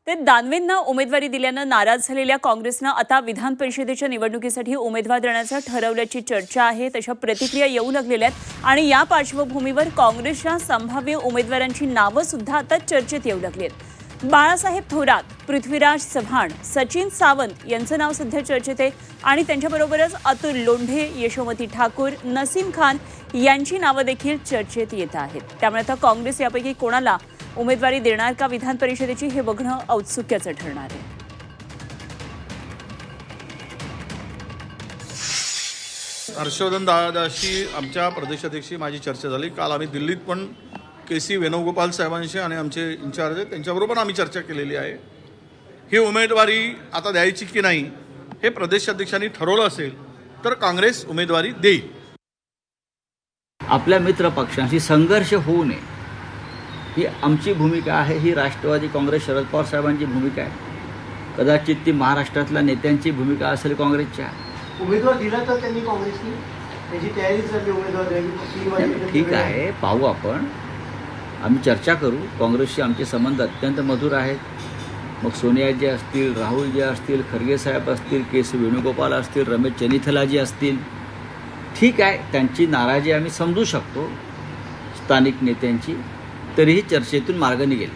ते दानवेंना उमेदवारी दिल्यानं नाराज झालेल्या काँग्रेसनं आता विधान परिषदेच्या निवडणुकीसाठी उमेदवार देण्याचं ठरवल्याची चर्चा आहे। तशा प्रतिक्रिया येऊ लागलेल्या आहेत आणि या पार्श्वभूमीवर काँग्रेसच्या संभाव्य उमेदवारांची नावं सुद्धा आता चर्चेत येऊ लागली आहेत। बाळासाहेब थोरात, पृथ्वीराज चव्हाण, सचिन सावंत यांचं नाव सध्या चर्चेत आहे आणि त्यांच्याबरोबरच अतुल लोंढे, यशोमती ठाकूर, नसीम खान यांची नावं देखील चर्चेत येत आहेत। त्यामुळे आता काँग्रेस यापैकी कोणाला उमेदवारी देणार का विधान परिषदेची हे बघणं औत्सुक्याचं ठरणार आहे। हर्षवर्धन दादाशी आमच्या प्रदेशाध्यक्षी माझी चर्चा झाली। काल आम्ही दिल्लीत पण के.सी. वेणुगोपाल साहेबांशी आणि आमचे इन्चार्ज आहेत त्यांच्याबरोबर आम्ही चर्चा केलेली आहे। ही उमेदवारी आता द्यायची की नाही हे प्रदेशाध्यक्षांनी ठरवलं असेल तर काँग्रेस उमेदवारी देईल। आपल्या मित्र पक्षांशी संघर्ष होऊ नये ही आमची भूमिका आहे। ही राष्ट्रवादी काँग्रेस शरद पवार साहेबांची भूमिका आहे। कदाचित ती महाराष्ट्रातल्या नेत्यांची भूमिका असेल काँग्रेसच्या। उमेदवार दिला तर त्यांनी काँग्रेसने त्याची तयारी झाली उमेदवार द्यायची। ठीक आहे, पाहू आपण, आम्ही चर्चा करू। काँग्रेसशी आमचे संबंध अत्यंत मधुर आहेत। मग सोनियाजी असतील, राहुलजी असतील, खरगे साहेब असतील, के.सी. वेणुगोपाल असतील, रमेश चनिथलाजी असतील, ठीक आहे, त्यांची नाराजी आम्ही समजू शकतो स्थानिक नेत्यांची, तरीही चर्चेतून मार्ग निघेल।